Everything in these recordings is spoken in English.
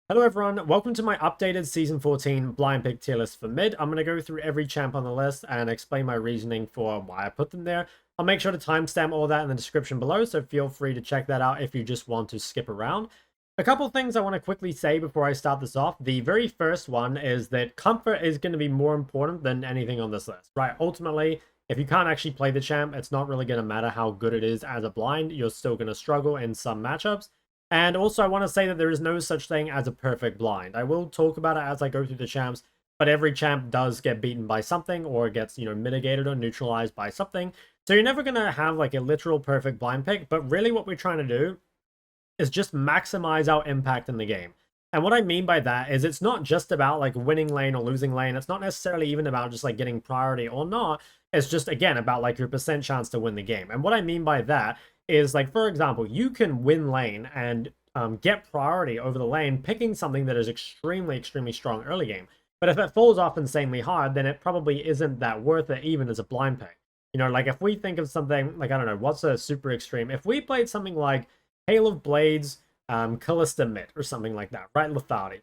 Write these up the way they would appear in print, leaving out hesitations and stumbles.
Hello everyone, welcome to my updated Season 14 blind pick tier list for mid. I'm going to go through every champ on the list and explain my reasoning for why I put them there. I'll make sure to timestamp all that in the description below, so feel free to check that out if you just want to skip around. A couple things I want to quickly say before I start this off. The very first one is that comfort is going to be more important than anything on this list, right? Ultimately, if you can't actually play the champ, it's not really going to matter how good it is as a blind. You're still going to struggle in some matchups. And also, I want to say that there is no such thing as a perfect blind. I will talk about it as I go through the champs, but every champ does get beaten by something or gets, mitigated or neutralized by something. So you're never going to have like a literal perfect blind pick, but really what we're trying to do is just maximize our impact in the game. And what I mean by that is it's not just about like winning lane or losing lane. It's not necessarily even about just like getting priority or not. It's just, again, about like your percent chance to win the game. And what I mean by that is, like, for example, you can win lane and get priority over the lane picking something that is extremely, extremely strong early game. But if it falls off insanely hard, then it probably isn't that worth it even as a blind pick. You know, like if we think of something like, I don't know, what's a super extreme? If we played something like Hail of Blades, Callista mid or something like that, right? Lethargy.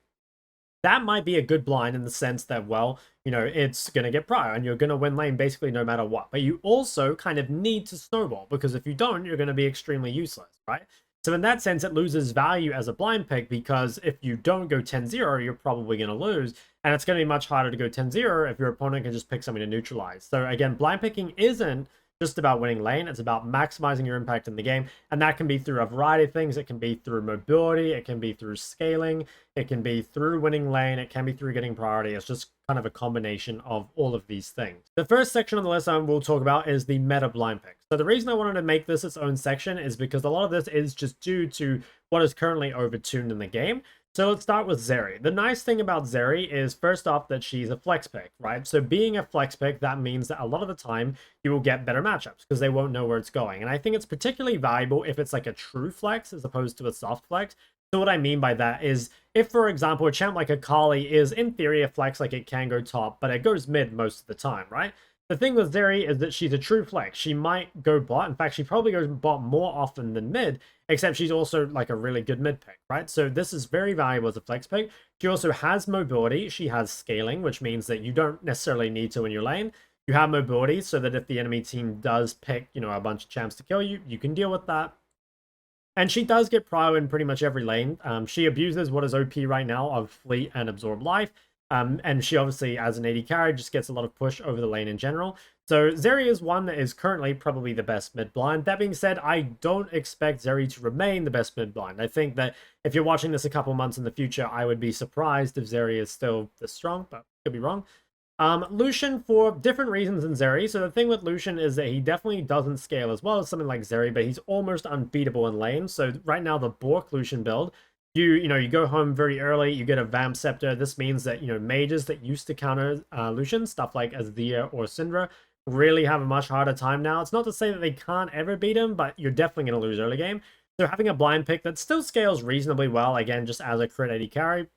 That might be a good blind in the sense that, well, it's going to get prior and you're going to win lane basically no matter what. But you also kind of need to snowball because if you don't, you're going to be extremely useless, right? So in that sense, it loses value as a blind pick because if you don't go 10-0, you're probably going to lose. And it's going to be much harder to go 10-0 if your opponent can just pick something to neutralize. So again, blind picking isn't just about winning lane. It's about maximizing your impact in the game. And that can be through a variety of things. It can be through mobility. It can be through scaling. It can be through winning lane. It can be through getting priority. It's just kind of a combination of all of these things. The first section on the list I will talk about is the meta blind pick. So the reason I wanted to make this its own section is because a lot of this is just due to what is currently overtuned in the game. So let's start with Zeri. The nice thing about Zeri is, first off, that she's a flex pick, right? So being a flex pick, that means that a lot of the time you will get better matchups because they won't know where it's going. And I think it's particularly valuable if it's like a true flex as opposed to a soft flex. So what I mean by that is if, for example, a champ like Akali is in theory a flex, like it can go top, but it goes mid most of the time, right? The thing with Zeri is that she's a true flex. She might go bot. In fact, she probably goes bot more often than mid, except she's also like a really good mid pick, right? So this is very valuable as a flex pick. She also has mobility. She has scaling, which means that you don't necessarily need to in your lane. You have mobility so that if the enemy team does pick, a bunch of champs to kill you, you can deal with that. And she does get prio in pretty much every lane. She abuses what is OP right now of Fleet and Absorb Life. And she obviously, as an AD carry, just gets a lot of push over the lane in general. So Zeri is one that is currently probably the best mid blind. That being said, I don't expect Zeri to remain the best mid blind. I think that if you're watching this a couple months in the future, I would be surprised if Zeri is still this strong, but could be wrong. Lucian, for different reasons than Zeri. So the thing with Lucian is that he definitely doesn't scale as well as something like Zeri, but he's almost unbeatable in lane. So right now, the Bork Lucian build, you go home very early, you get a Vamp Scepter. This means that, mages that used to counter Lucian, stuff like Azir or Syndra, really have a much harder time now. It's not to say that they can't ever beat him, but you're definitely going to lose early game. So having a blind pick that still scales reasonably well, again, just as a crit AD carry,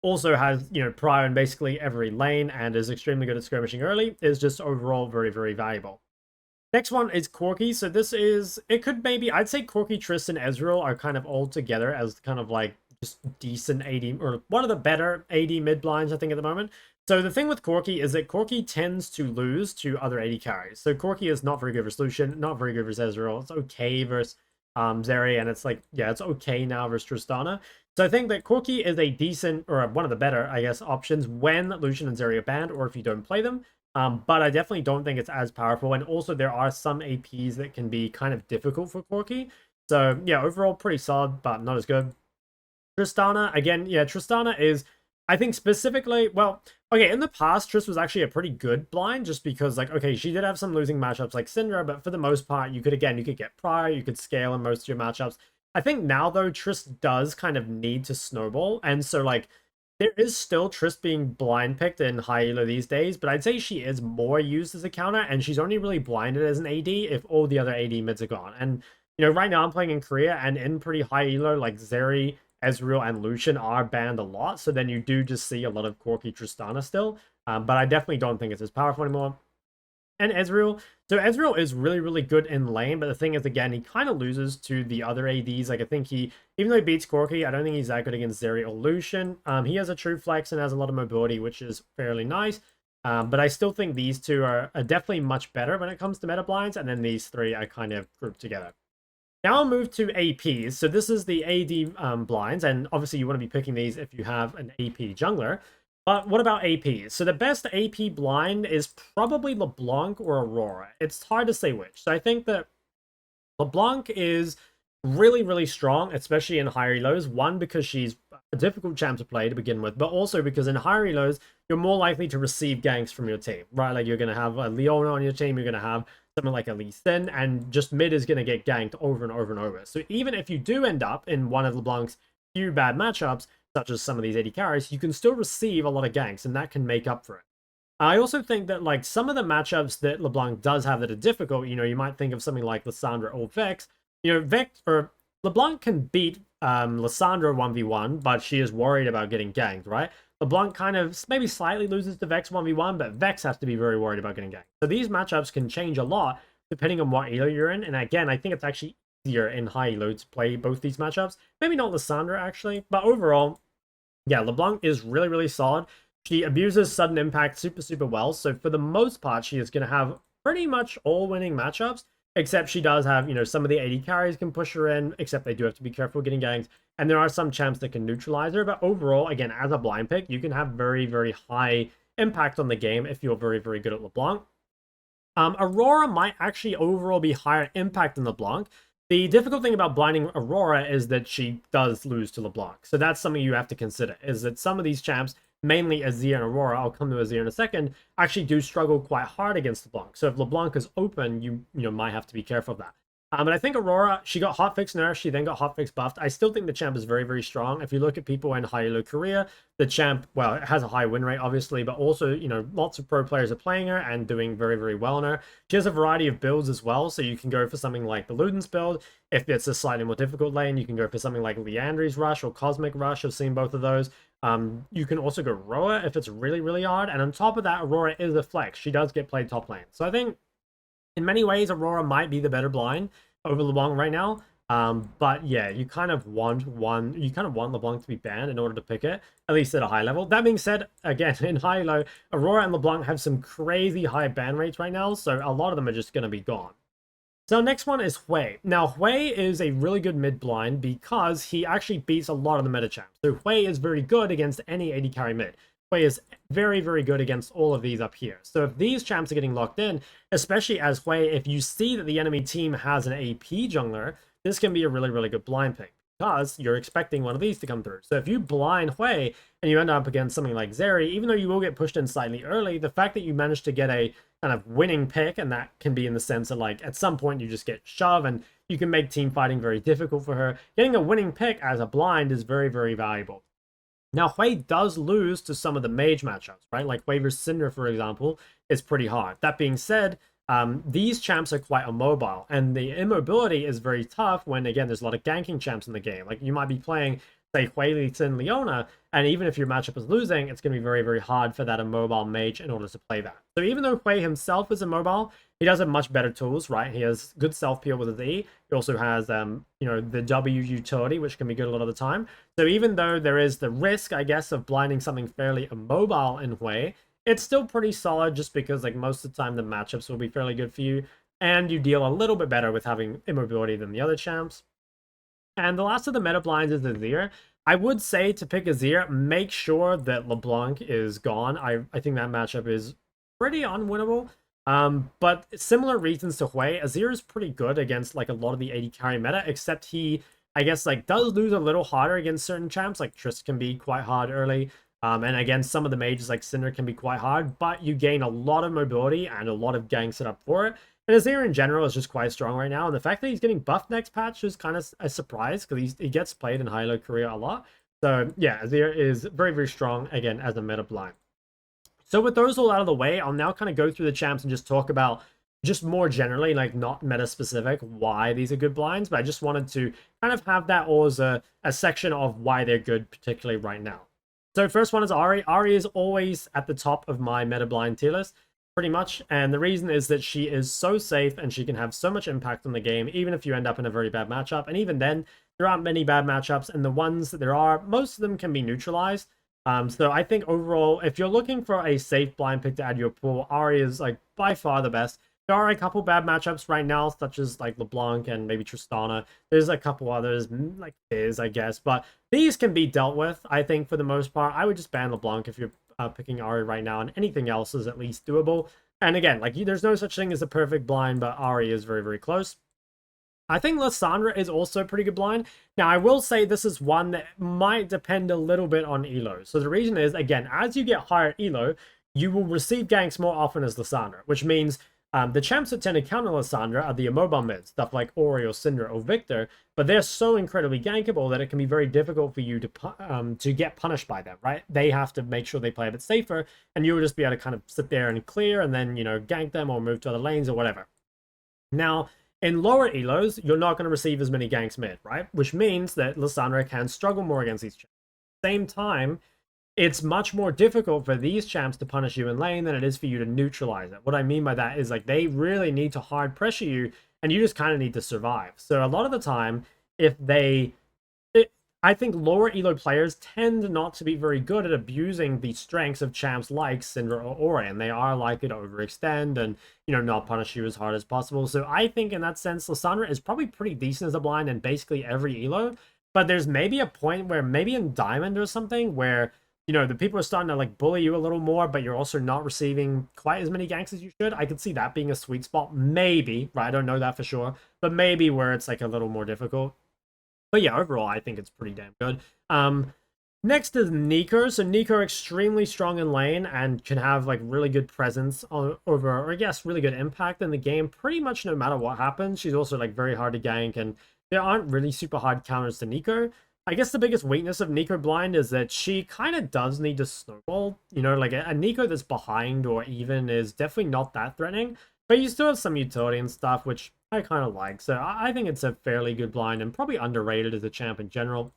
also has, prio in basically every lane and is extremely good at skirmishing early, is just overall very, very valuable. Next one is Corki. So this is, it could maybe, I'd say Corki, Tristan, Ezreal are kind of all together as kind of like just decent AD, or one of the better AD mid blinds, I think, at the moment. So the thing with Corki is that Corki tends to lose to other AD carries. So Corki is not very good versus Lucian, not very good versus Ezreal. It's okay versus Zeri, and it's like, yeah, it's okay now versus Tristana. So I think that Corki is a decent, or one of the better, I guess, options when Lucian and Zeri are banned, or if you don't play them. But I definitely don't think it's as powerful. And also there are some APs that can be kind of difficult for Corki. So yeah, overall pretty solid, but not as good. Tristana, again, yeah, Tristana is, I think specifically, well, okay, in the past, Triss was actually a pretty good blind just because, like, okay, she did have some losing matchups like Syndra, but for the most part, you could get prior, you could scale in most of your matchups. I think now, though, Triss does kind of need to snowball, and so, like, there is still Triss being blind picked in high elo these days, but I'd say she is more used as a counter, and she's only really blinded as an AD if all the other AD mids are gone. And, right now I'm playing in Korea, and in pretty high elo, like Zeri, Ezreal, and Lucian are banned a lot, so then you do just see a lot of Corki Tristana still, but I definitely don't think it's as powerful anymore. and Ezreal. So Ezreal is really, really good in lane, but the thing is, again, he kind of loses to the other ADs. Like, I think even though he beats Corki, I don't think he's that good against Zeri or Lucian. He has a true flex and has a lot of mobility, which is fairly nice. But I still think these two are definitely much better when it comes to meta blinds, and then these three I kind of grouped together. Now I'll move to APs. So this is the AD blinds, and obviously you want to be picking these if you have an AP jungler. But what about APs? So the best AP blind is probably LeBlanc or Aurora. It's hard to say which. So I think that LeBlanc is really, really strong, especially in high reloads. One, because she's a difficult champ to play to begin with, but also because in high reloads, you're more likely to receive ganks from your team, right? Like you're going to have a Leona on your team, you're going to have someone like a Lee Sin, and just mid is going to get ganked over and over and over. So even if you do end up in one of LeBlanc's few bad matchups, such as some of these AD carries, you can still receive a lot of ganks, and that can make up for it. I also think that like some of the matchups that LeBlanc does have that are difficult, you know, you might think of something like Lissandra or Vex. You know, Vex or LeBlanc can beat Lissandra 1v1, but she is worried about getting ganked, right? LeBlanc kind of maybe slightly loses to Vex 1v1, but Vex has to be very worried about getting ganked. So these matchups can change a lot depending on what elo you're in. And again, I think it's actually easier in high elo to play both these matchups. Maybe not Lissandra actually, but overall, yeah, LeBlanc is really, really solid. She abuses sudden impact super, super well. So for the most part, she is going to have pretty much all winning matchups, except she does have, you know, some of the AD carries can push her in, except they do have to be careful getting ganked. And there are some champs that can neutralize her. But overall, again, as a blind pick, you can have very, very high impact on the game if you're very, very good at LeBlanc. Aurora might actually overall be higher impact than LeBlanc. The difficult thing about blinding Aurora is that she does lose to LeBlanc. So that's something you have to consider, is that some of these champs, mainly Azir and Aurora, I'll come to Azir in a second, actually do struggle quite hard against LeBlanc. So if LeBlanc is open, you might have to be careful of that. But I think Aurora, she got hotfix nerfed, she then got hotfix buffed. I still think the champ is very, very strong. If you look at people in high elo career, the champ, well, it has a high win rate, obviously, but also, you know, lots of pro players are playing her and doing very, very well on her. She has a variety of builds as well, so you can go for something like the Luden's build. If it's a slightly more difficult lane, you can go for something like Leandri's Rush or Cosmic Rush. I've seen both of those. You can also go Roa if it's really, really hard. And on top of that, Aurora is a flex. She does get played top lane. So I think in many ways, Aurora might be the better blind over LeBlanc right now. But yeah, you kind of want LeBlanc to be banned in order to pick it, at least at a high level. That being said, again, in high low, Aurora and LeBlanc have some crazy high ban rates right now, so a lot of them are just going to be gone. So next one is Hwei. Now, Hwei is a really good mid blind because he actually beats a lot of the meta champs. So Hwei is very good against any AD carry mid. Hwei is very, very good against all of these up here. So if these champs are getting locked in, especially as Hwei, if you see that the enemy team has an AP jungler, this can be a really, really good blind pick because you're expecting one of these to come through. So if you blind Hwei and you end up against something like Zeri, even though you will get pushed in slightly early, the fact that you manage to get a kind of winning pick, and that can be in the sense that like at some point you just get shoved and you can make team fighting very difficult for her. Getting a winning pick as a blind is very, very valuable. Now, Hwei does lose to some of the mage matchups, right? Like Hwei vs Syndra, for example, is pretty hard. That being said, these champs are quite immobile, and the immobility is very tough when, again, there's a lot of ganking champs in the game. Like, you might be playing, say, Hwei, Lee Sin, Leona, and even if your matchup is losing, it's going to be very, very hard for that immobile mage in order to play that. So even though Hwei himself is immobile, he does have much better tools, right? He has good self-peel with his E. He also has, you know, the W utility, which can be good a lot of the time. So even though there is the risk, I guess, of blinding something fairly immobile in Hwei, it's still pretty solid just because, like, most of the time the matchups will be fairly good for you, and you deal a little bit better with having immobility than the other champs. And the last of the meta blinds is Azir. I would say to pick Azir, make sure that LeBlanc is gone. I think that matchup is pretty unwinnable. But similar reasons to Hwei, Azir is pretty good against like a lot of the AD carry meta, except he, I guess, like does lose a little harder against certain champs. Like Trist can be quite hard early. And again, some of the mages like Syndra can be quite hard, but you gain a lot of mobility and a lot of gang set up for it. And Azir in general is just quite strong right now. And the fact that he's getting buffed next patch is kind of a surprise because he gets played in high-low career a lot. So yeah, Azir is very, very strong, again, as a meta blind. So with those all out of the way, I'll now kind of go through the champs and just talk about just more generally, like not meta specific, why these are good blinds. But I just wanted to kind of have that all as a section of why they're good, particularly right now. So first one is Ahri. Ahri is always at the top of my meta blind tier list. pretty much. And the reason is that she is so safe and she can have so much impact on the game, even if you end up in a very bad matchup. And even then, there aren't many bad matchups, and the ones that there are, most of them can be neutralized. So I think overall, if you're looking for a safe blind pick to add to your pool, Ahri is like by far the best. There are a couple bad matchups right now, such as like LeBlanc and maybe Tristana. There's a couple others, like Fizz, I guess. But these can be dealt with, I think, for the most part. I would just ban LeBlanc if you're picking Ahri right now, and anything else is at least doable. And again, like there's no such thing as a perfect blind, but Ahri is very, very close. I think Lissandra is also a pretty good blind. Now, I will say this is one that might depend a little bit on elo. So the reason is, again, as you get higher elo, you will receive ganks more often as Lissandra, which means the champs that tend to counter Lissandra are the immobile mids, stuff like Ori or Syndra or Viktor, but they're so incredibly gankable that it can be very difficult for you to get punished by them, right? They have to make sure they play a bit safer, and you will just be able to kind of sit there and clear and then, gank them or move to other lanes or whatever. Now, in lower elos, you're not going to receive as many ganks mid, right? Which means that Lissandra can struggle more against these champs. At the same time, it's much more difficult for these champs to punish you in lane than it is for you to neutralize it. What I mean by that is like they really need to hard pressure you, and you just kind of need to survive. So a lot of the time, I think lower elo players tend not to be very good at abusing the strengths of champs like Syndra or Aurora, and they are likely to overextend and, not punish you as hard as possible. So I think in that sense, Lissandra is probably pretty decent as a blind in basically every elo, but there's maybe a point where maybe in Diamond or something where, the people are starting to like bully you a little more, but you're also not receiving quite as many ganks as you should. I could see that being a sweet spot, maybe, right? I don't know that for sure, but maybe where it's like a little more difficult. But yeah, overall, I think it's pretty damn good. Next is Neeko. So Neeko extremely strong in lane and can have like really good presence over, or I guess really good impact in the game pretty much no matter what happens. She's also like very hard to gank, and there aren't really super hard counters to Neeko. I guess the biggest weakness of Neeko blind is that she kind of does need to snowball. Like a Neeko that's behind or even is definitely not that threatening, but you still have some utility and stuff, which I kind of like. So I think it's a fairly good blind and probably underrated as a champ in general.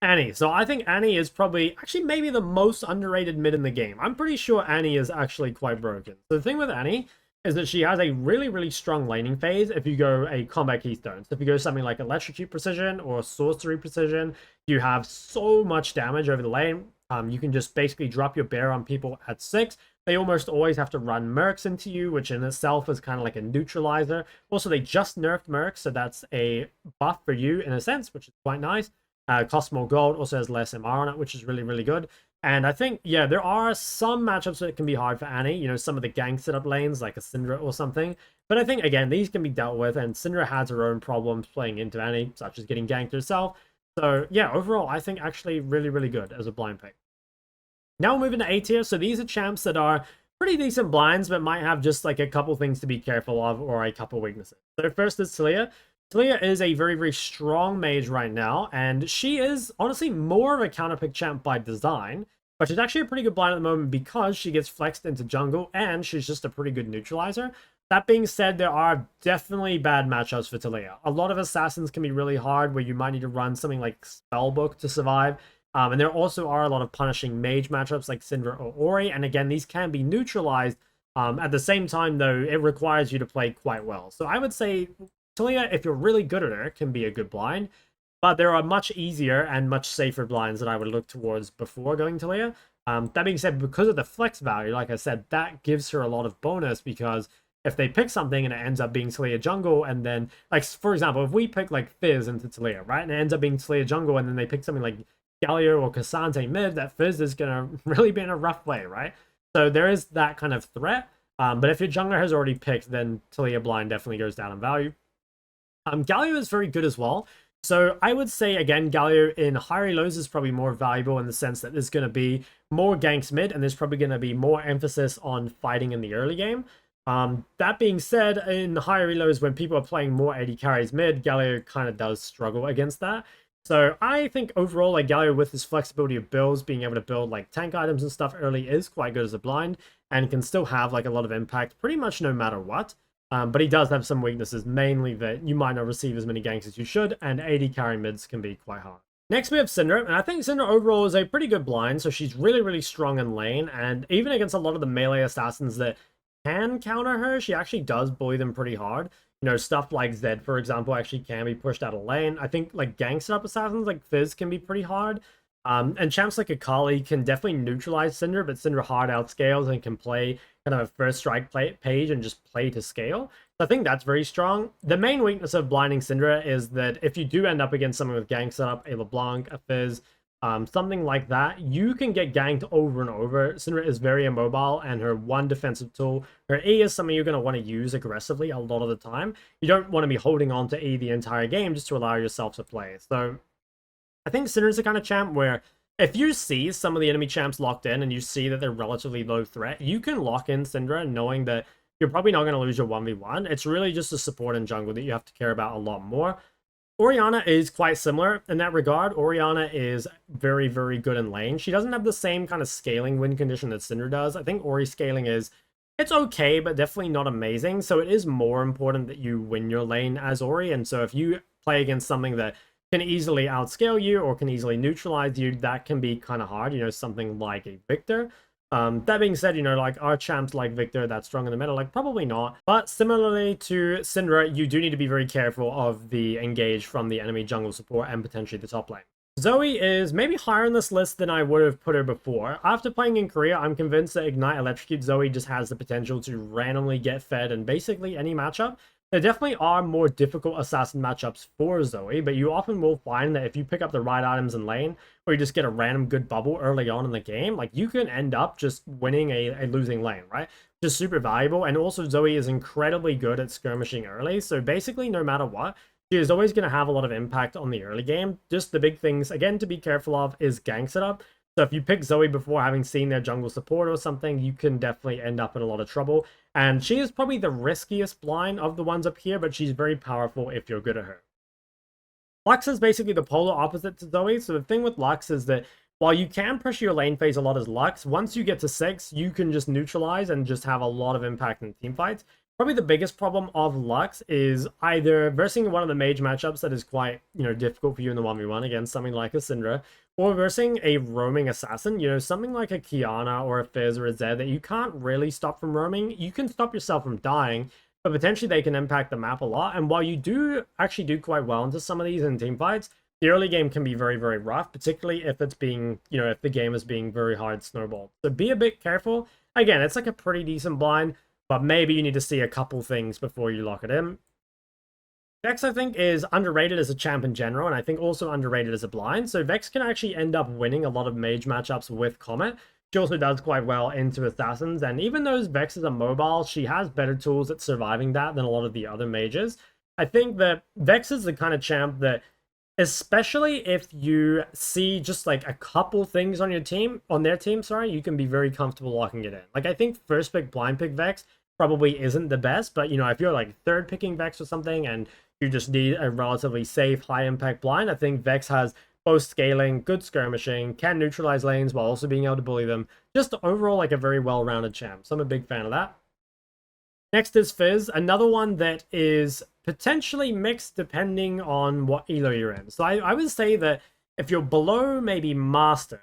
Annie. So I think Annie is probably, actually maybe the most underrated mid in the game. I'm pretty sure Annie is actually quite broken. So the thing with Annie is that she has a really, really strong laning phase if you go a combat keystone. So if you go something like Electrocute Precision or Sorcery Precision, you have so much damage over the lane. You can just basically drop your bear on people at 6. They almost always have to run Mercs into you, which in itself is kind of like a neutralizer. Also, they just nerfed Mercs, so that's a buff for you in a sense, which is quite nice. Costs more gold, also has less MR on it, which is really, really good. And I think, yeah, there are some matchups that can be hard for Annie. Some of the gank setup lanes, like a Syndra or something. But I think, again, these can be dealt with, and Syndra has her own problems playing into Annie, such as getting ganked herself. So, yeah, overall, I think actually really, really good as a blind pick. Now we're moving to A tier. So these are champs that are pretty decent blinds, but might have just like a couple things to be careful of or a couple weaknesses. So first is Taliyah. Taliyah is a very, very strong mage right now, and she is honestly more of a counterpick champ by design, but she's actually a pretty good blind at the moment because she gets flexed into jungle, and she's just a pretty good neutralizer. That being said, there are definitely bad matchups for Taliyah. A lot of assassins can be really hard, where you might need to run something like Spellbook to survive, and there also are a lot of punishing mage matchups like Syndra or Ori, and again, these can be neutralized. At the same time, though, it requires you to play quite well. So I would say Taliyah, if you're really good at her, can be a good blind, but there are much easier and much safer blinds that I would look towards before going Taliyah. That being said, because of the flex value, like I said, that gives her a lot of bonus, because if they pick something and it ends up being Taliyah jungle, and then, like, for example, if we pick, like, Fizz into Taliyah, right, and it ends up being Taliyah jungle, and then they pick something like Galio or Kassadin mid, that Fizz is going to really be in a rough way, right? So there is that kind of threat, but if your jungler has already picked, then Taliyah blind definitely goes down in value. Galio is very good as well. So I would say, again, Galio in higher lows is probably more valuable in the sense that there's going to be more ganks mid, and there's probably going to be more emphasis on fighting in the early game. That being said, in higher elos, when people are playing more AD carries mid, Galio kind of does struggle against that. So I think overall, like, Galio with his flexibility of builds, being able to build like tank items and stuff early is quite good as a blind, and can still have like a lot of impact pretty much no matter what. But he does have some weaknesses, mainly that you might not receive as many ganks as you should, and AD carry mids can be quite hard. Next we have Syndra, and I think Syndra overall is a pretty good blind, so she's really, really strong in lane, and even against a lot of the melee assassins that can counter her, she actually does bully them pretty hard. You know, stuff like Zed, for example, actually can be pushed out of lane. I think, like, gangster up assassins like Fizz can be pretty hard. And champs like Akali can definitely neutralize Syndra, but Syndra hard outscales and can play kind of a first strike page and just play to scale. So I think that's very strong. The main weakness of blinding Syndra is that if you do end up against someone with gang setup, a LeBlanc, a Fizz, something like that, you can get ganked over and over. Syndra is very immobile, and her one defensive tool, her E, is something you're going to want to use aggressively a lot of the time. You don't want to be holding on to E the entire game just to allow yourself to play. So I think Syndra's the kind of champ where if you see some of the enemy champs locked in and you see that they're relatively low threat, you can lock in Syndra knowing that you're probably not going to lose your 1v1. It's really just the support and jungle that you have to care about a lot more. Orianna is quite similar in that regard. Orianna is very, very good in lane. She doesn't have the same kind of scaling win condition that Syndra does. I think Ori scaling it's okay, but definitely not amazing. So it is more important that you win your lane as Ori. And so if you play against something that can easily outscale you or can easily neutralize you, that can be kind of hard, you know, something like a Viktor. That being said, you know, like, are champs like Viktor that strong in the meta? Like, probably not. But similarly to Syndra, you do need to be very careful of the engage from the enemy jungle support and potentially the top lane. Zoe is maybe higher on this list than I would have put her before. After playing in Korea, I'm convinced that Ignite Electrocute Zoe just has the potential to randomly get fed in basically any matchup. There definitely are more difficult assassin matchups for Zoe, but you often will find that if you pick up the right items in lane, or you just get a random good bubble early on in the game, like, you can end up just winning a losing lane, right? Just super valuable. And also Zoe is incredibly good at skirmishing early, so basically no matter what, she is always going to have a lot of impact on the early game. Just the big things, again, to be careful of is gank setup. So if you pick Zoe before having seen their jungle support or something, you can definitely end up in a lot of trouble. And she is probably the riskiest blind of the ones up here, but she's very powerful if you're good at her. Lux is basically the polar opposite to Zoe. So the thing with Lux is that while you can push your lane phase a lot as Lux, once you get to 6, you can just neutralize and just have a lot of impact in teamfights. Probably the biggest problem of Lux is either versing one of the mage matchups that is quite, you know, difficult for you in the 1v1 against something like a Syndra, or versing a roaming assassin, you know, something like a Kiana or a Fizz or a Zed that you can't really stop from roaming. You can stop yourself from dying, but potentially they can impact the map a lot. And while you do actually do quite well into some of these in teamfights, the early game can be very, very rough, particularly if it's being, you know, if the game is being very hard snowballed. So be a bit careful. Again, it's like a pretty decent blind, but maybe you need to see a couple things before you lock it in. Vex, I think, is underrated as a champ in general, and I think also underrated as a blind. So Vex can actually end up winning a lot of mage matchups with Comet. She also does quite well into assassins, and even though Vex is a mobile, she has better tools at surviving that than a lot of the other mages. I think that Vex is the kind of champ that, especially if you see just like a couple things on your team, on their team, sorry, you can be very comfortable locking it in. Like, I think first pick blind pick Vex probably isn't the best, but, you know, if you're like third picking Vex or something and you just need a relatively safe, high impact blind, I think Vex has both scaling, good skirmishing, can neutralize lanes while also being able to bully them. Just overall like a very well-rounded champ, so I'm a big fan of that. Next is Fizz, another one that is potentially mixed depending on what elo you're in. So I would say that if you're below maybe Master,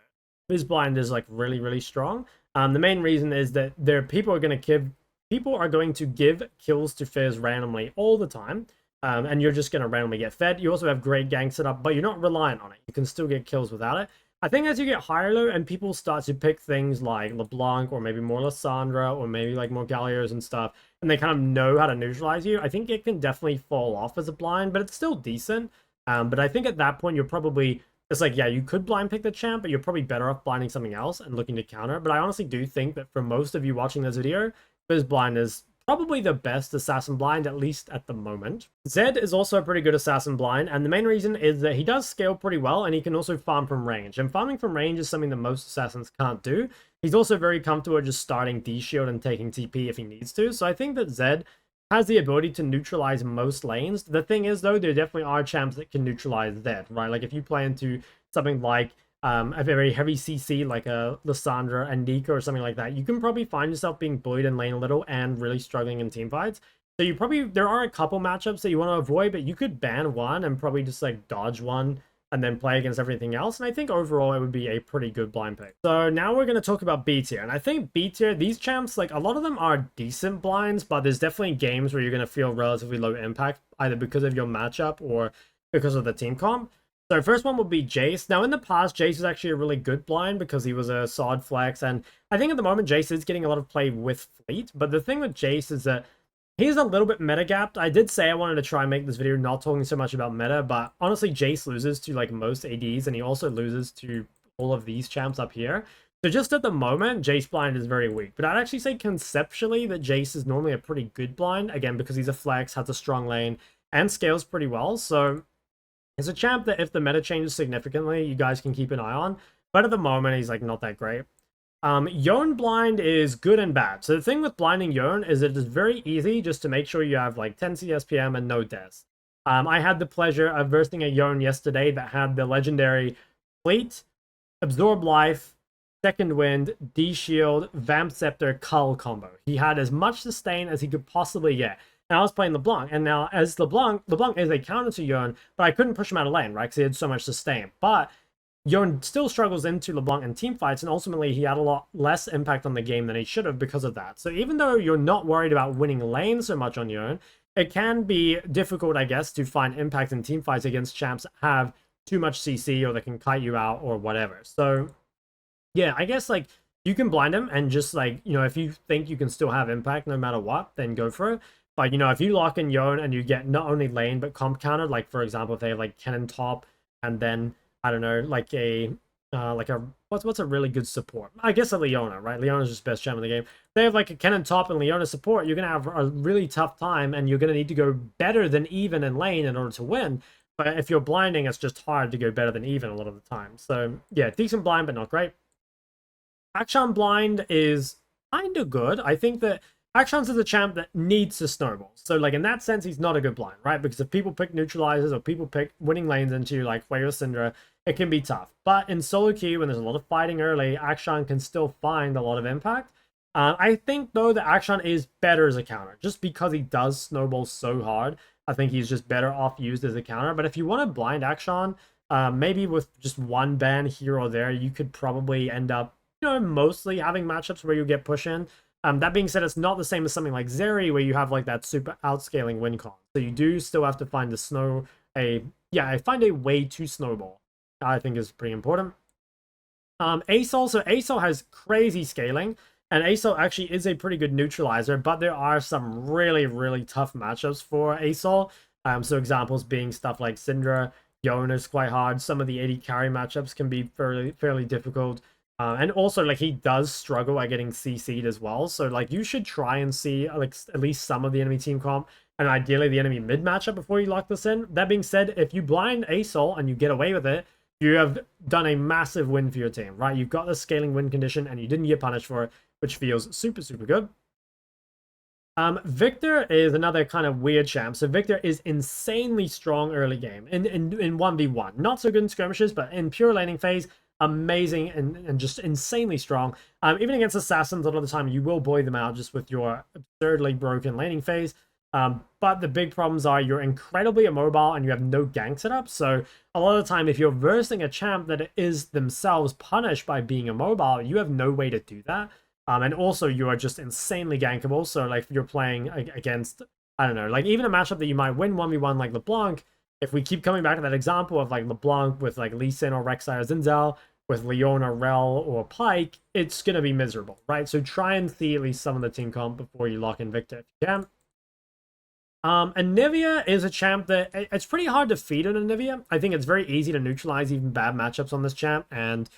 Fizz blind is like really, really strong. The main reason is that people are going to give kills to Fizz randomly all the time. And you're just going to randomly get fed. You also have great gank setup, but you're not reliant on it. You can still get kills without it. I think as you get higher low and people start to pick things like LeBlanc or maybe more Lissandra or maybe like more Galios and stuff, and they kind of know how to neutralize you, I think it can definitely fall off as a blind, but it's still decent. But I think at that point you're probably, it's like, yeah, you could blind pick the champ, but you're probably better off blinding something else and looking to counter. But I honestly do think that for most of you watching this video, Fizz blind is probably the best assassin blind, at least at the moment. Zed is also a pretty good assassin blind, and the main reason is that he does scale pretty well, and he can also farm from range. And farming from range is something that most assassins can't do. He's also very comfortable at just starting D-shield and taking TP if he needs to. So I think that Zed has the ability to neutralize most lanes. The thing is, though, there definitely are champs that can neutralize Zed, right? Like if you play into something like a very heavy CC like a Lissandra and Neeko or something like that, you can probably find yourself being bullied in lane a little and really struggling in teamfights. So there are a couple matchups that you want to avoid, but you could ban one and probably just like dodge one and then play against everything else. And I think overall it would be a pretty good blind pick. So now we're going to talk about B tier. And I think B tier, these champs, like a lot of them are decent blinds, but there's definitely games where you're going to feel relatively low impact, either because of your matchup or because of the team comp. So first one will be Jayce. Now in the past, Jayce was actually a really good blind because he was a solid flex. And I think at the moment, Jayce is getting a lot of play with Fleet. But the thing with Jayce is that he's a little bit meta-gapped. I did say I wanted to try and make this video not talking so much about meta, but honestly, Jayce loses to like most ADs, and he also loses to all of these champs up here. So just at the moment, Jayce blind is very weak. But I'd actually say conceptually that Jayce is normally a pretty good blind, again, because he's a flex, has a strong lane, and scales pretty well. So it's a champ that if the meta changes significantly, you guys can keep an eye on. But at the moment, he's like not that great. Yone blind is good and bad. So the thing with blinding Yone is that it is very easy just to make sure you have like 10 CSPM and no deaths. I had the pleasure of versing a Yone yesterday that had the legendary Fleet, Absorb Life, Second Wind, D-Shield, Vamp Scepter, Cull combo. He had as much sustain as he could possibly get. And I was playing LeBlanc, and now as LeBlanc is a counter to Yone, but I couldn't push him out of lane, right, because he had so much sustain. But Yone still struggles into LeBlanc in team fights, and ultimately he had a lot less impact on the game than he should have because of that. So even though you're not worried about winning lane so much on Yone, it can be difficult, I guess, to find impact in team fights against champs that have too much CC or that can kite you out or whatever. So yeah, I guess like you can blind him and just like, you know, if you think you can still have impact no matter what, then go for it. But, you know, if you lock in Yone and you get not only lane but comp countered, like for example, if they have like cannon top and then I don't know, like a what's a really good support? I guess a Leona, right? Leona's just best champ in the game. They have like a cannon top and Leona support. You're gonna have a really tough time, and you're gonna need to go better than even in lane in order to win. But if you're blinding, it's just hard to go better than even a lot of the time. So yeah, decent blind, but not great. Akshan blind is kind of good. I think that Akshan's is a champ that needs to snowball. So, like, in that sense, he's not a good blind, right? Because if people pick neutralizers or people pick winning lanes into, like, Hwei or Syndra, it can be tough. But in solo queue, when there's a lot of fighting early, Akshan can still find a lot of impact. I think, though, that Akshan is better as a counter. Just because he does snowball so hard, I think he's just better off used as a counter. But if you want to blind Akshan, maybe with just one ban here or there, you could probably end up, you know, mostly having matchups where you get push in. That being said, it's not the same as something like Zeri, where you have like that super outscaling win con. So you do still have to find I find a way to snowball. I think is pretty important. Asol, so Asol has crazy scaling, and Asol actually is a pretty good neutralizer, but there are some really, really tough matchups for Asol. So examples being stuff like Syndra, Yone is quite hard. Some of the AD carry matchups can be fairly difficult. And also, like, he does struggle at getting CC'd as well. So, like, you should try and see, like, at least some of the enemy team comp and ideally the enemy mid matchup before you lock this in. That being said, if you blind Asol and you get away with it, you have done a massive win for your team, right? You've got the scaling win condition and you didn't get punished for it, which feels super, super good. Viktor is another kind of weird champ. So Viktor is insanely strong early game in 1v1. Not so good in skirmishes, but in pure laning phase, amazing and just insanely strong. Even against assassins, a lot of the time you will boy them out just with your absurdly broken laning phase. But the big problems are you're incredibly immobile and you have no gank setup. So a lot of the time, if you're versing a champ that is themselves punished by being immobile, you have no way to do that. And also you are just insanely gankable. So like if you're playing against, I don't know, like even a matchup that you might win 1v1 like LeBlanc, if we keep coming back to that example of like LeBlanc with like Lucian or Rek'Sai or Zinzel, with Leon or Rel or Pike, it's going to be miserable, right? So try and see at least some of the team comp before you lock in Viktor if you can. Anivia is a champ that it's pretty hard to feed on Anivia. I think it's very easy to neutralize even bad matchups on this champ, and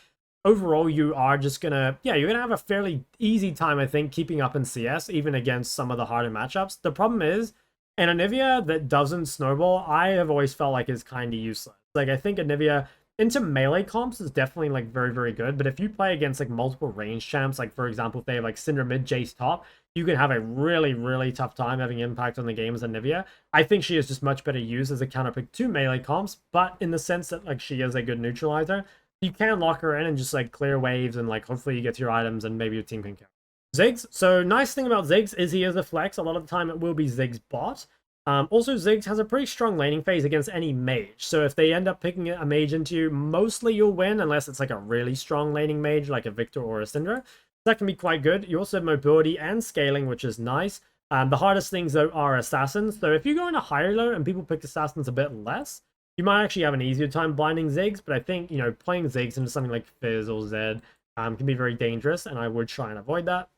overall you are just gonna, you're gonna have a fairly easy time, I think, keeping up in CS, even against some of the harder matchups. The problem is, an Anivia that doesn't snowball, I have always felt like is kind of useless. Like, I think Anivia into melee comps is definitely like very, very good, but if you play against like multiple range champs, like for example, if they have like Syndra mid, Jayce top, you can have a really, really tough time having impact on the game as Anivia. I think she is just much better used as a counterpick to melee comps, but in the sense that like she is a good neutralizer, you can lock her in and just like clear waves and like hopefully you get your items and maybe your team can kill. Ziggs. So nice thing about Ziggs is he is a flex. A lot of the time it will be Ziggs bot. Also, Ziggs has a pretty strong laning phase against any mage. So if they end up picking a mage into you, mostly you'll win unless it's like a really strong laning mage like a Viktor or a Syndra. That can be quite good. You also have mobility and scaling, which is nice. The hardest things, though, are assassins. So if you go into high elo and people pick assassins a bit less, you might actually have an easier time blinding Ziggs. But I think, you know, playing Ziggs into something like Fizz or Zed can be very dangerous, and I would try and avoid that.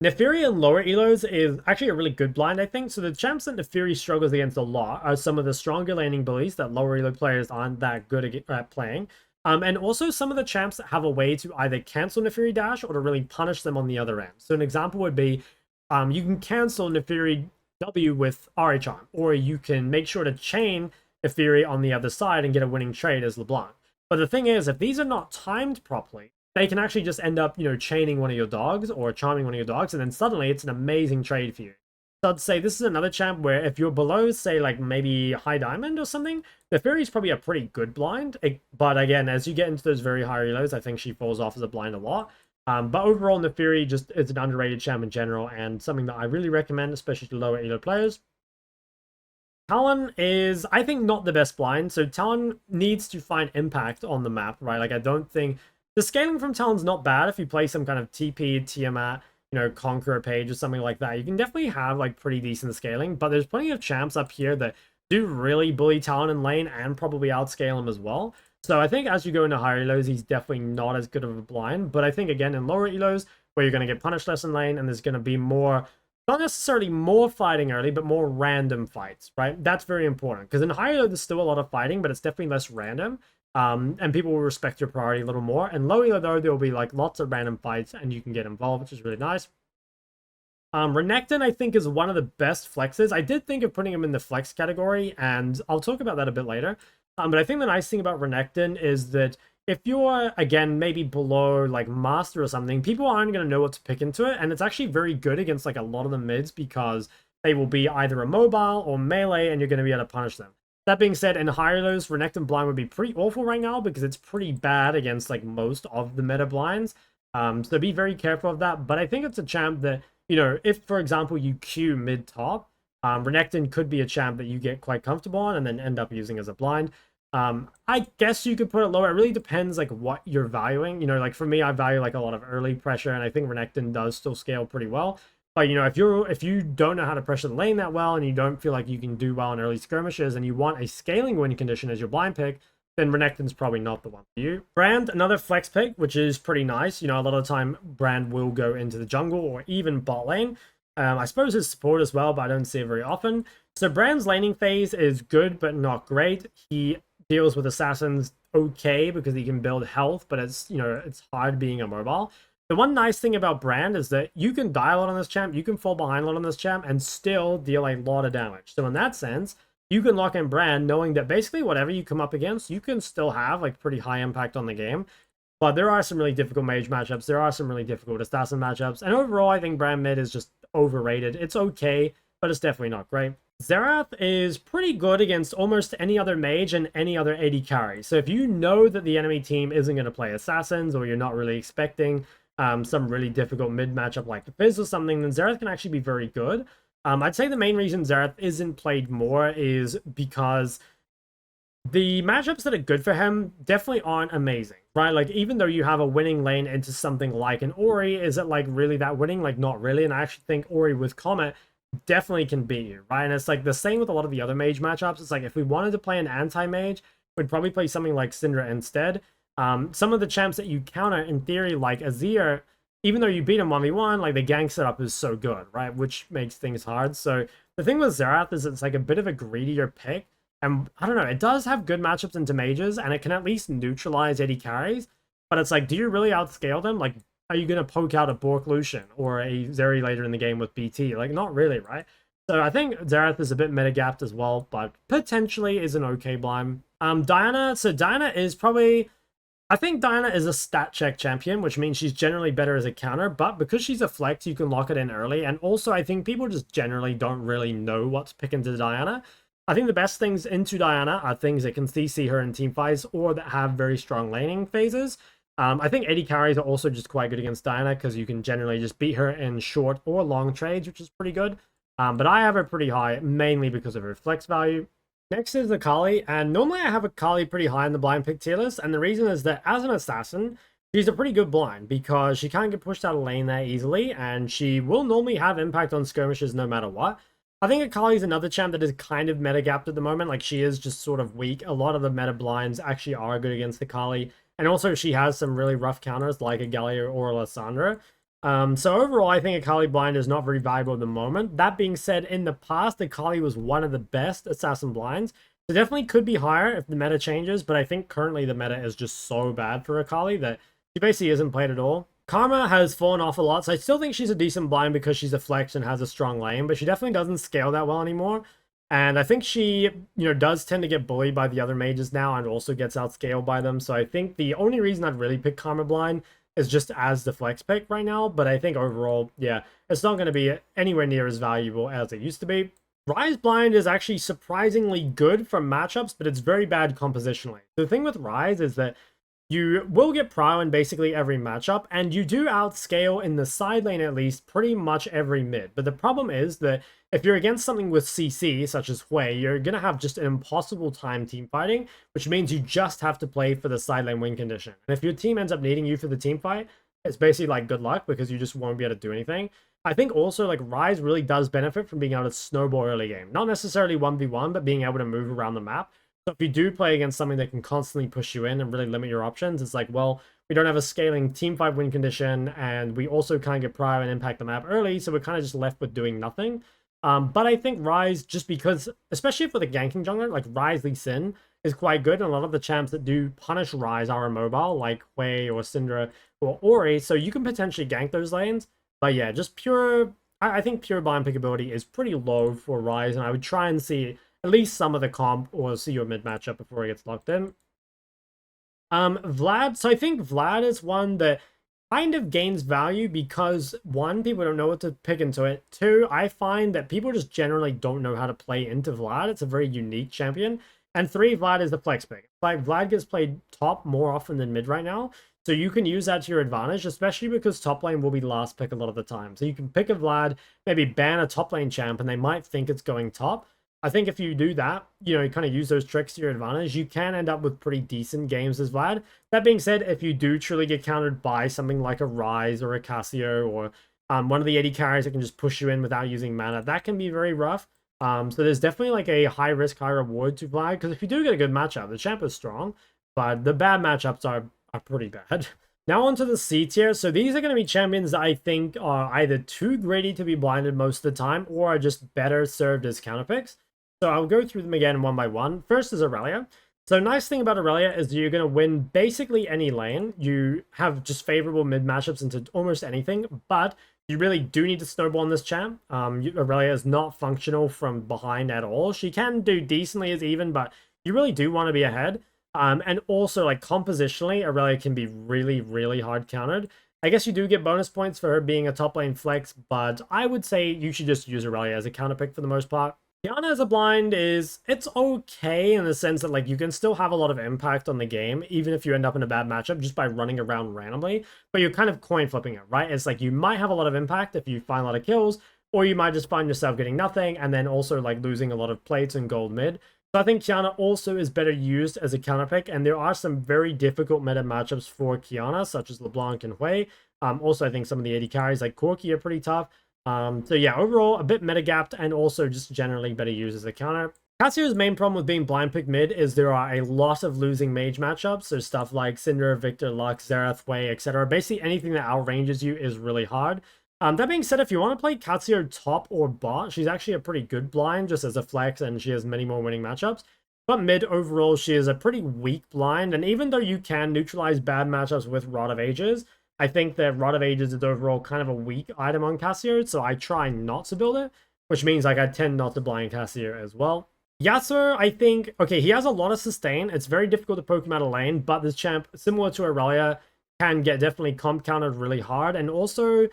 Naafiri and lower elos is actually a really good blind, I think. So the champs that Naafiri struggles against a lot are some of the stronger laning bullies that lower elo players aren't that good at playing. And also some of the champs that have a way to either cancel Naafiri dash or to really punish them on the other end. So an example would be you can cancel Naafiri W with Ahri Charm, or you can make sure to chain Naafiri on the other side and get a winning trade as LeBlanc. But the thing is, if these are not timed properly, they can actually just end up, you know, chaining one of your dogs or charming one of your dogs, and then suddenly it's an amazing trade for you. So I'd say this is another champ where if you're below, say, like maybe high diamond or something, Naafiri is probably a pretty good blind. But again, as you get into those very high reloads, I think she falls off as a blind a lot. But overall, Naafiri just is an underrated champ in general, and something that I really recommend, especially to lower elo players. Talon is, I think, not the best blind. So Talon needs to find impact on the map, right? Like, I don't think... The scaling from Talon's not bad if you play some kind of TP, Tiamat, you know, Conqueror page or something like that. You can definitely have, like, pretty decent scaling, but there's plenty of champs up here that do really bully Talon in lane and probably outscale him as well. So I think as you go into higher elos, he's definitely not as good of a blind. But I think, again, in lower elos, where you're going to get punished less in lane and there's going to be more... Not necessarily more fighting early, but more random fights, right? That's very important. Because in higher elo, there's still a lot of fighting, but it's definitely less random. And people will respect your priority a little more. And low elo, though, there will be like lots of random fights and you can get involved, which is really nice. Renekton, I think, is one of the best flexes. I did think of putting him in the flex category, and I'll talk about that a bit later. But I think the nice thing about Renekton is that if you're, again, maybe below like Master or something, people aren't going to know what to pick into it. And it's actually very good against like a lot of the mids because they will be either immobile or melee and you're going to be able to punish them. That being said, in higher lows, Renekton blind would be pretty awful right now because it's pretty bad against like most of the meta blinds. So be very careful of that. But I think it's a champ that, you know, if, for example, you queue mid-top, Renekton could be a champ that you get quite comfortable on and then end up using as a blind. I guess you could put it lower. It really depends like what you're valuing. You know, like for me, I value like a lot of early pressure, and I think Renekton does still scale pretty well. But you know, if you don't know how to pressure the lane that well, and you don't feel like you can do well in early skirmishes, and you want a scaling win condition as your blind pick, then Renekton's probably not the one for you. Brand, another flex pick, which is pretty nice. You know, a lot of the time Brand will go into the jungle or even bot lane. I suppose his support as well, but I don't see it very often. So Brand's laning phase is good, but not great. He deals with assassins okay because he can build health, but it's, you know, it's hard being immobile. The one nice thing about Brand is that you can die a lot on this champ, you can fall behind a lot on this champ, and still deal a lot of damage. So in that sense, you can lock in Brand knowing that basically whatever you come up against, you can still have like pretty high impact on the game. But there are some really difficult mage matchups, there are some really difficult assassin matchups, and overall I think Brand mid is just overrated. It's okay, but it's definitely not great. Xerath is pretty good against almost any other mage and any other AD carry. So if you know that the enemy team isn't going to play assassins, or you're not really expecting some really difficult mid matchup like the Fizz or something, then Xerath can actually be very good. I'd say the main reason Xerath isn't played more is because the matchups that are good for him definitely aren't amazing, right? Like, even though you have a winning lane into something like an Ori, is it like really that winning? Like, not really. And I actually think Ori with Comet definitely can beat you, right? And it's like the same with a lot of the other mage matchups. It's like if we wanted to play an anti-mage, we'd probably play something like Syndra instead. Some of the champs that you counter, in theory, like Azir, even though you beat him 1v1, like the gank setup is so good, right? Which makes things hard. So the thing with Xerath is it's like a bit of a greedier pick. And I don't know, it does have good matchups into mages, and it can at least neutralize AD carries. But it's like, do you really outscale them? Like, are you going to poke out a Bork Lucian or a Zeri later in the game with BT? Like, not really, right? So I think Xerath is a bit meta-gapped as well, but potentially is an okay blind. Diana, so Diana is probably... I think Diana is a stat check champion, which means she's generally better as a counter, but because she's a flex, you can lock it in early. And also, I think people just generally don't really know what to pick into Diana. I think the best things into Diana are things that can CC her in team fights or that have very strong laning phases. I think AD carries are also just quite good against Diana because you can generally just beat her in short or long trades, which is pretty good. But I have her pretty high, mainly because of her flex value. Next is Akali, and normally I have Akali pretty high in the blind pick tier list, and the reason is that as an assassin, she's a pretty good blind because she can't get pushed out of lane there easily, and she will normally have impact on skirmishes no matter what. I think Akali's another champ that is kind of meta gapped at the moment, like she is just sort of weak. A lot of the meta blinds actually are good against Akali, and also she has some really rough counters like a Galio or a Lissandra. So overall, I think Akali blind is not very valuable at the moment. That being said, in the past, Akali was one of the best assassin blinds. So definitely could be higher if the meta changes, but I think currently the meta is just so bad for Akali that she basically isn't played at all. Karma has fallen off a lot, so I still think she's a decent blind because she's a flex and has a strong lane, but she definitely doesn't scale that well anymore. And I think she, does tend to get bullied by the other mages now and also gets outscaled by them. So I think the only reason I'd really pick Karma blind is just as the flex pick right now, but I think overall, yeah, it's not going to be anywhere near as valuable as it used to be. Ryze blind is actually surprisingly good from matchups, but it's very bad compositionally. The thing with Ryze is that you will get prio in basically every matchup, and you do outscale in the side lane at least pretty much every mid. But the problem is that if you're against something with CC, such as Hwei, you're going to have just an impossible time team fighting, which means you just have to play for the side lane win condition. And if your team ends up needing you for the team fight, it's basically like good luck because you just won't be able to do anything. I think also like Ryze really does benefit from being able to snowball early game. Not necessarily 1v1, but being able to move around the map. So if you do play against something that can constantly push you in and really limit your options, it's like, well, we don't have a scaling team fight win condition, and we also can't get prio and impact the map early, so we're kind of just left with doing nothing. But I think Ryze, just because, especially for the ganking jungler, like Ryze Lee Sin is quite good, and a lot of the champs that do punish Ryze are immobile, like Hwei or Syndra or Ori, so you can potentially gank those lanes. But yeah, just pure, I think pure blind pick ability is pretty low for Ryze, and I would try and see at least some of the comp or see your mid matchup before it gets locked in. Vlad, so I think Vlad is one that kind of gains value because one, people don't know what to pick into it. Two, I find that people just generally don't know how to play into Vlad. It's a very unique champion. And three, Vlad is the flex pick. Like Vlad gets played top more often than mid right now. So you can use that to your advantage, especially because top lane will be last pick a lot of the time. So you can pick a Vlad, maybe ban a top lane champ, and they might think it's going top. I think if you do that, you kind of use those tricks to your advantage, you can end up with pretty decent games as Vlad. That being said, if you do truly get countered by something like a Ryze or a Cassio or one of the 80 carries that can just push you in without using mana, that can be very rough. So there's definitely like a high risk, high reward to Vlad, because if you do get a good matchup, the champ is strong, but the bad matchups are pretty bad. Now onto the C tier. So these are going to be champions that I think are either too greedy to be blinded most of the time or are just better served as counter picks. So I'll go through them again one by one. First is Aurelia. So nice thing about Aurelia is you're going to win basically any lane. You have just favorable mid matchups into almost anything, but you really do need to snowball on this champ. Aurelia is not functional from behind at all. She can do decently as even, but you really do want to be ahead. And also, like, compositionally, Aurelia can be really, really hard countered. I guess you do get bonus points for her being a top lane flex, but I would say you should just use Aurelia as a counter pick for the most part. Orianna as a blind it's okay in the sense that, like, you can still have a lot of impact on the game, even if you end up in a bad matchup just by running around randomly, but you're kind of coin flipping it, right? It's like you might have a lot of impact if you find a lot of kills, or you might just find yourself getting nothing and then also, like, losing a lot of plates and gold mid. So I think Kiana also is better used as a counter pick, and there are some very difficult meta matchups for Kiana, such as LeBlanc and Hwei. Also, I think some of the 80 carries like Corki are pretty tough. So yeah, overall, a bit meta-gapped and also just generally better used as a counter. Cassio's main problem with being blind pick mid is there are a lot of losing mage matchups. There's stuff like Syndra, Viktor, Lux, Xerath, Hwei, etc. Basically, anything that outranges you is really hard. That being said, if you want to play Cassio top or bot, she's actually a pretty good blind just as a flex, and she has many more winning matchups. But mid overall, she is a pretty weak blind, and even though you can neutralize bad matchups with Rod of Ages, I think that Rod of Ages is overall kind of a weak item on Cassio, so I try not to build it, which means like I tend not to blind Cassio as well. Yasuo, I think, okay, he has a lot of sustain. It's very difficult to poke him out of lane, but this champ, similar to Aurelia, can get definitely comp countered really hard, and also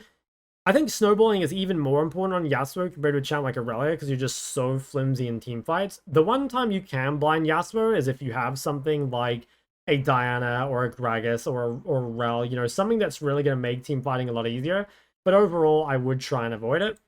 I think snowballing is even more important on Yasuo compared to a champ like Aurelia because you're just so flimsy in team fights. The one time you can blind Yasuo is if you have something like a Diana or a Gragas or Rel, something that's really going to make team fighting a lot easier. But overall, I would try and avoid it.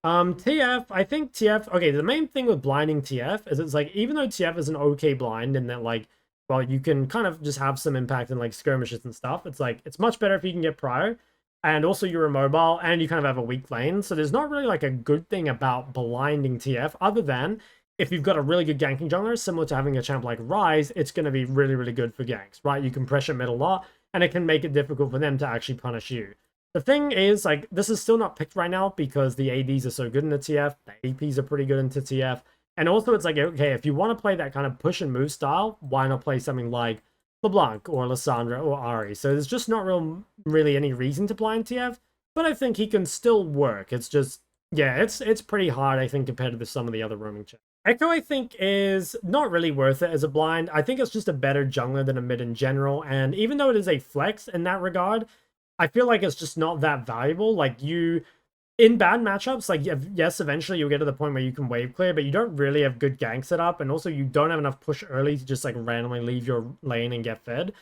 TF, I think TF, okay, the main thing with blinding TF is it's like, even though TF is an okay blind and that like, well, you can kind of just have some impact in like skirmishes and stuff. It's like, it's much better if you can get prior, and also you're immobile and you kind of have a weak lane. So there's not really like a good thing about blinding TF other than if you've got a really good ganking jungler, similar to having a champ like Ryze, it's going to be really, really good for ganks, right? You can pressure mid a lot and it can make it difficult for them to actually punish you. The thing is, like, this is still not picked right now because the ADs are so good in the TF, the APs are pretty good into TF, and also it's like, okay, if you want to play that kind of push and move style, why not play something like LeBlanc or Lissandra or Ahri? So there's just not really any reason to blind TF, but I think he can still work. It's just, yeah, it's pretty hard, I think, compared to some of the other roaming champs. Echo, I think, is not really worth it as a blind. I think it's just a better jungler than a mid in general, and even though it is a flex in that regard, I feel like it's just not that valuable. Like, you, in bad matchups, like, yes, eventually you'll get to the point where you can wave clear, but you don't really have good gank set up, and also you don't have enough push early to just, like, randomly leave your lane and get fed.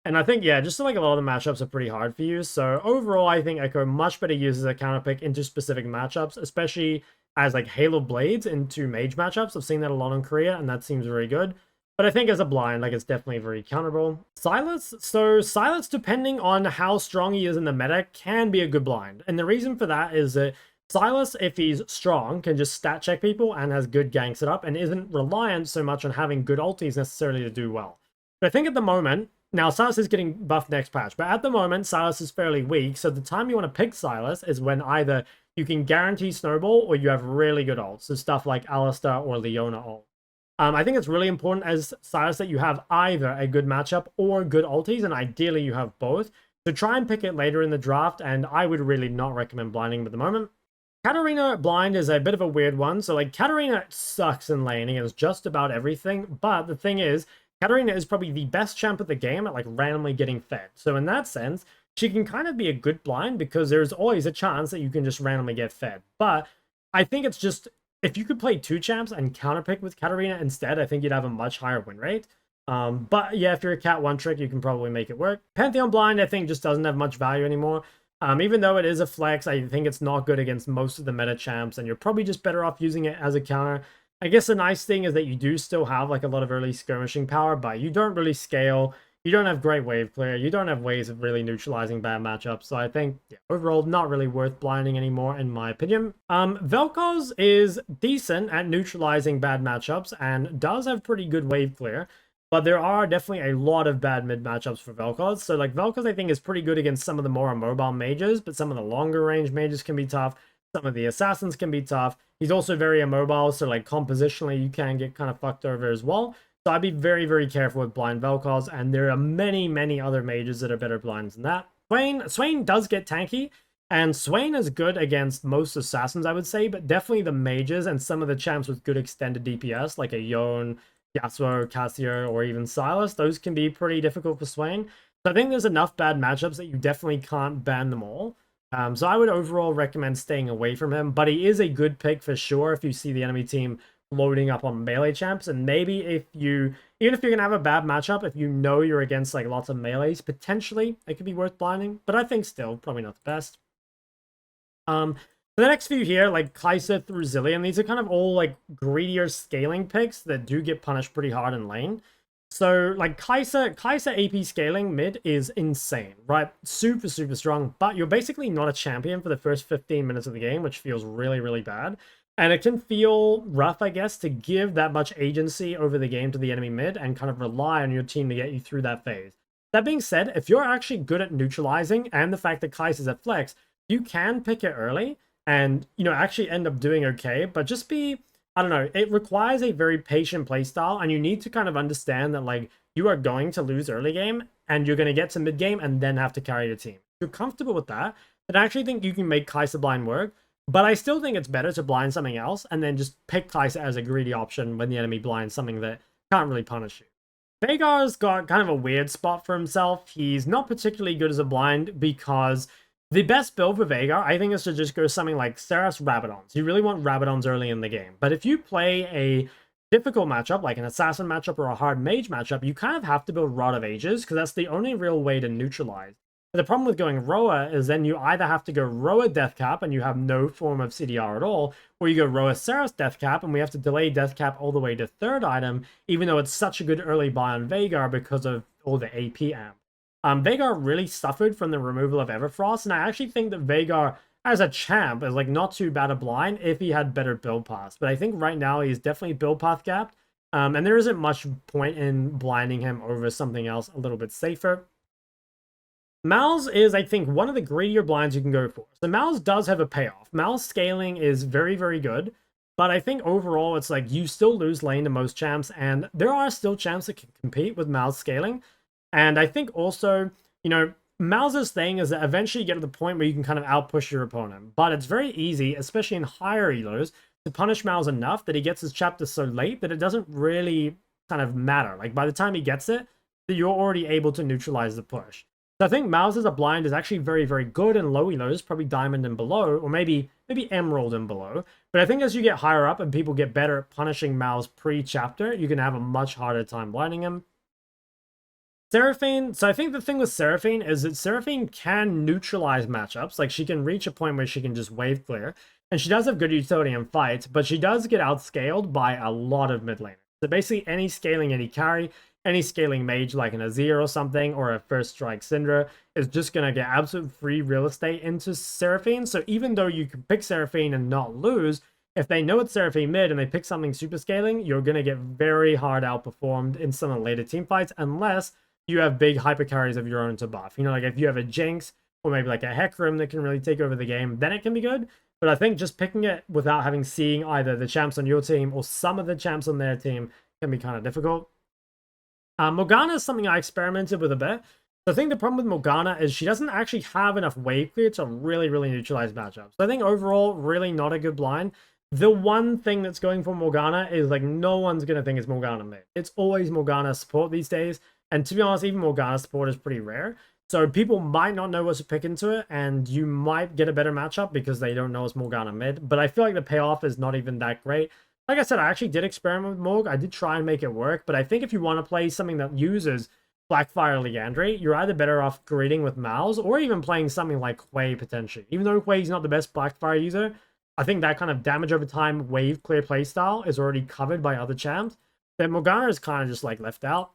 And I think, yeah, just like a lot of the matchups are pretty hard for you. So overall, I think Echo much better used as a counter pick into specific matchups, especially as, like, Halo Blades into mage matchups. I've seen that a lot in Korea, and that seems very good. But I think as a blind, like, it's definitely very counterable. Sylas, so Sylas, depending on how strong he is in the meta, can be a good blind. And the reason for that is that Sylas, if he's strong, can just stat check people and has good gank set up and isn't reliant so much on having good ultis necessarily to do well. But I think at the moment, now Sylas is getting buffed next patch, but at the moment, Sylas is fairly weak, so the time you want to pick Sylas is when either you can guarantee snowball or you have really good ults, so stuff like Alistar or Leona ult. I think it's really important as Sylas that you have either a good matchup or good ultis, and ideally you have both. So try and pick it later in the draft, and I would really not recommend blinding him at the moment. Katarina blind is a bit of a weird one. So, like, Katarina sucks in laning and is just about everything, but the thing is, Katarina is probably the best champ at the game at, like, randomly getting fed. So in that sense, she can kind of be a good blind because there's always a chance that you can just randomly get fed. But I think it's just, if you could play two champs and counterpick with Katarina instead, I think you'd have a much higher win rate. But yeah, if you're a cat one trick, you can probably make it work. Pantheon blind, I think, just doesn't have much value anymore. Even though it is a flex, I think it's not good against most of the meta champs, and you're probably just better off using it as a counter. I guess the nice thing is that you do still have like a lot of early skirmishing power, but you don't really scale. You don't have great wave clear. You don't have ways of really neutralizing bad matchups. So I think, yeah, overall, not really worth blinding anymore, in my opinion. Vel'Koz is decent at neutralizing bad matchups and does have pretty good wave clear. But there are definitely a lot of bad mid matchups for Vel'Koz. So, like, Vel'Koz, I think, is pretty good against some of the more immobile mages, but some of the longer range mages can be tough. Some of the assassins can be tough. He's also very immobile, so, like, compositionally, you can get kind of fucked over as well. So I'd be very, very careful with blind Vel'Koz, and there are many, many other mages that are better blinds than that. Swain does get tanky, and Swain is good against most assassins, I would say, but definitely the mages and some of the champs with good extended DPS, like a Yone, Yasuo, Cassio, or even Sylas, those can be pretty difficult for Swain. So I think there's enough bad matchups that you definitely can't ban them all. So I would overall recommend staying away from him, but he is a good pick for sure if you see the enemy team loading up on melee champs, and maybe if you, even if you're gonna have a bad matchup, if you know you're against like lots of melees, potentially it could be worth blinding, but I think still probably not the best. The next few here, like Kaisa through Zillion, these are kind of all like greedier scaling picks that do get punished pretty hard in lane. So like Kaisa AP scaling mid is insane, right? Super, super strong, but you're basically not a champion for the first 15 minutes of the game, which feels really, really bad. And it can feel rough, I guess, to give that much agency over the game to the enemy mid and kind of rely on your team to get you through that phase. That being said, if you're actually good at neutralizing and the fact that Kaisa is at flex, you can pick it early and, you know, actually end up doing okay, but just be, I don't know, it requires a very patient playstyle, and you need to kind of understand that, like, you are going to lose early game, and you're going to get to mid game, and then have to carry your team. If you're comfortable with that, then I actually think you can make Kaisa blind work, but I still think it's better to blind something else, and then just pick Kaisa as a greedy option when the enemy blinds something that can't really punish you. Veigar's got kind of a weird spot for himself. He's not particularly good as a blind because the best build for Veigar, I think, is to just go something like Xerath's Rabadons. You really want Rabadons early in the game. But if you play a difficult matchup, like an Assassin matchup or a hard Mage matchup, you kind of have to build Rod of Ages, because that's the only real way to neutralize. But the problem with going Roa is then you either have to go Roa Death Cap and you have no form of CDR at all, or you go Roa Seras Death Cap and we have to delay Death Cap all the way to third item, even though it's such a good early buy on Veigar because of all the AP amp. Veigar really suffered from the removal of Everfrost, and I actually think that Veigar as a champ is like not too bad a blind if he had better build paths. But I think right now he's definitely build path gapped, and there isn't much point in blinding him over something else a little bit safer. Mal's is, I think, one of the greedier blinds you can go for. So Mal's does have a payoff. Mal's scaling is very, very good. But I think overall, it's like you still lose lane to most champs. And there are still champs that can compete with Mal's scaling. And I think also, you know, Mal's thing is that eventually you get to the point where you can kind of outpush your opponent. But it's very easy, especially in higher elos, to punish Mal's enough that he gets his chapter so late that it doesn't really kind of matter. Like by the time he gets it, you're already able to neutralize the push. So I think Mal's as a blind is actually very, very good in low elos, probably diamond and below, or maybe emerald and below. But I think as you get higher up and people get better at punishing Mal's pre-chapter, you can have a much harder time blinding him. Seraphine, so I think the thing with Seraphine is that Seraphine can neutralize matchups. Like she can reach a point where she can just wave clear. And she does have good utility in fights, but she does get outscaled by a lot of mid laners. So basically any scaling, any carry, any scaling mage like an Azir or something, or a first strike Syndra, is just going to get absolute free real estate into Seraphine. So even though you can pick Seraphine and not lose, if they know it's Seraphine mid and they pick something super scaling, you're going to get very hard outperformed in some of the later team fights, unless you have big hyper carries of your own to buff. You know, like if you have a Jinx or maybe like a Hecarim that can really take over the game, then it can be good. But I think just picking it without having seen either the champs on your team or some of the champs on their team can be kind of difficult. Morgana is something I experimented with a bit. The thing, the problem with Morgana is she doesn't actually have enough wave clear to really, really neutralize matchups. So I think overall, really not a good blind. The one thing that's going for Morgana is like no one's going to think it's Morgana mid. It's always Morgana support these days. And to be honest, even Morgana support is pretty rare. So people might not know what to pick into it, and you might get a better matchup because they don't know it's Morgana mid. But I feel like the payoff is not even that great. Like I said, I actually did experiment with Morg. I did try and make it work, but I think if you want to play something that uses Blackfire Liandry, you're either better off greeting with Mal's or even playing something like Hwei potentially. Even though Hwei's not the best Blackfire user, I think that kind of damage over time, wave clear playstyle is already covered by other champs. Then Morgana is kind of just like left out.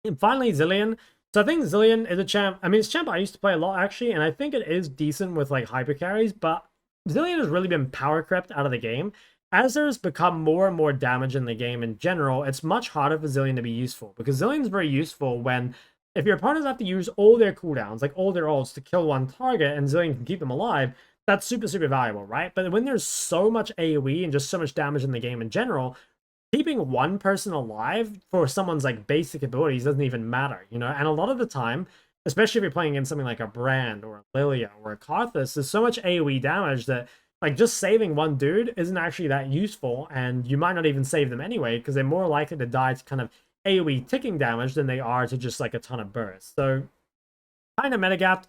And finally, Zilean. So I think Zilean is a champ. I mean, it's a champ I used to play a lot actually, and I think it is decent with like hyper carries, but Zilean has really been power crept out of the game. As there's become more and more damage in the game in general, it's much harder for Zilean to be useful, because Zillion's very useful when, if your opponents have to use all their cooldowns, like all their ults to kill one target, and Zilean can keep them alive, that's super, super valuable, right? But when there's so much AoE and just so much damage in the game in general, keeping one person alive for someone's like basic abilities doesn't even matter, you know? And a lot of the time, especially if you're playing against something like a Brand or a Lilia or a Karthus, there's so much AoE damage that like just saving one dude isn't actually that useful, and you might not even save them anyway because they're more likely to die to kind of AoE ticking damage than they are to just like a ton of burst. So kind of metagapped.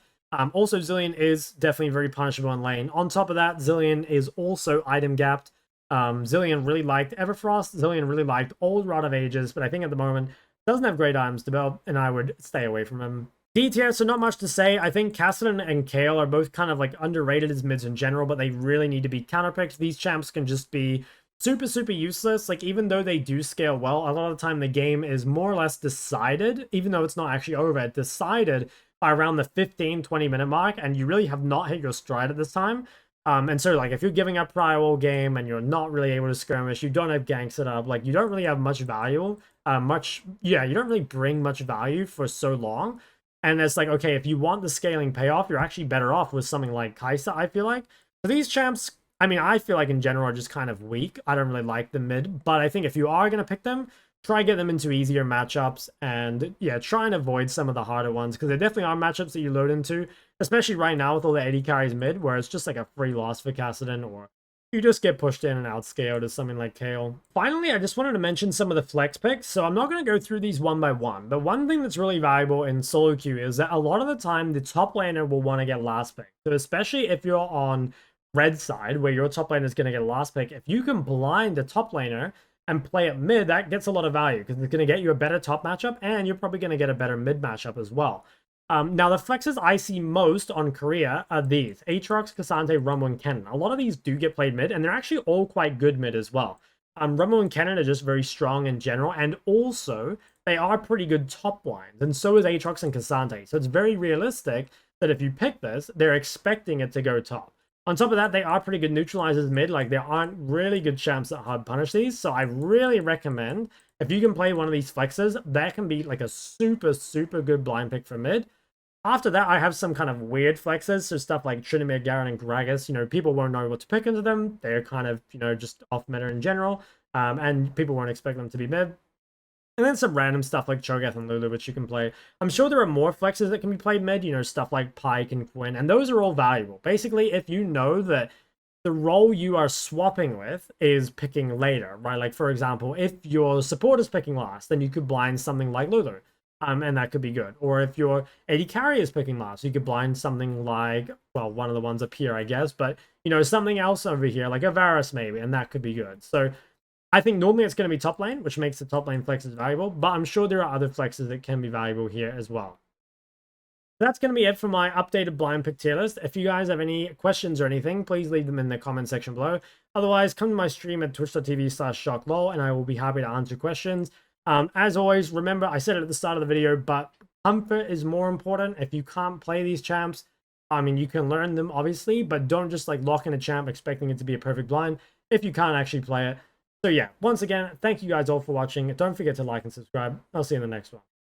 Also, Zilean is definitely very punishable in lane. On top of that, Zilean is also item gapped. Zilean really liked Everfrost. Zilean really liked Old Rod of Ages, but I think at the moment doesn't have great items to build, and I would stay away from him. D tier, so not much to say. I think Kassadin and Kayle are both kind of like underrated as mids in general, but they really need to be counterpicked. These champs can just be super, super useless. Like, even though they do scale well, a lot of the time the game is more or less decided, even though it's not actually over, decided by around the 15-20 minute mark, and you really have not hit your stride at this time. And so, like, if you're giving up prior game and you're not really able to skirmish, you don't have gank set up, like, you don't really have much value, you don't really bring much value for so long. And it's like, okay, if you want the scaling payoff, you're actually better off with something like Kai'Sa, I feel like. So these champs, I mean, I feel like in general are just kind of weak. I don't really like the mid, but I think if you are going to pick them, try get them into easier matchups, and yeah, try and avoid some of the harder ones, because there definitely are matchups that you load into, especially right now with all the 80 carries mid, where it's just like a free loss for Kassadin, or you just get pushed in and outscaled as something like Kayle. Finally, I just wanted to mention some of the flex picks, so I'm not going to go through these one by one, but one thing that's really valuable in solo queue is that a lot of the time the top laner will want to get last pick. So especially if you're on red side, where your top laner is going to get last pick, if you can blind the top laner and play it mid, that gets a lot of value, because it's going to get you a better top matchup, and you're probably going to get a better mid matchup as well. Now, the flexes I see most on Korea are these: Aatrox, K'Sante, Rumble, and Kennen. A lot of these do get played mid, and they're actually all quite good mid as well. Rumble and Kennen are just very strong in general, and also they are pretty good top lines, and so is Aatrox and K'Sante. So it's very realistic that if you pick this, they're expecting it to go top. On top of that, they are pretty good neutralizers mid. Like, there aren't really good champs that hard punish these, so I really recommend, if you can play one of these flexes, that can be like a super, super good blind pick for mid. After that, I have some kind of weird flexes, so stuff like Trinimir, Garen, and Gragas. You know, people won't know what to pick into them. They're kind of, you know, just off meta in general, and people won't expect them to be mid. And then some random stuff like Cho'Gath and Lulu, which you can play. I'm sure there are more flexes that can be played mid, you know, stuff like Pyke and Quinn, and those are all valuable. Basically, if you know that the role you are swapping with is picking later, right? Like, for example, if your support is picking last, then you could blind something like Lulu. And that could be good. Or if your AD carry is picking last, you could blind something like, well, one of the ones up here, I guess, but, you know, something else over here, like a Varus maybe, and that could be good. So I think normally it's going to be top lane, which makes the top lane flexes valuable, but I'm sure there are other flexes that can be valuable here as well. That's going to be it for my updated blind pick tier list. If you guys have any questions or anything, please leave them in the comment section below. Otherwise, come to my stream at twitch.tv/shocklol, and I will be happy to answer questions. As always, remember, I said it at the start of the video, but comfort is more important. If you can't play these champs, I mean, you can learn them, obviously, but don't just, like, lock in a champ expecting it to be a perfect blind if you can't actually play it. So, yeah, once again, thank you guys all for watching. Don't forget to like and subscribe. I'll see you in the next one.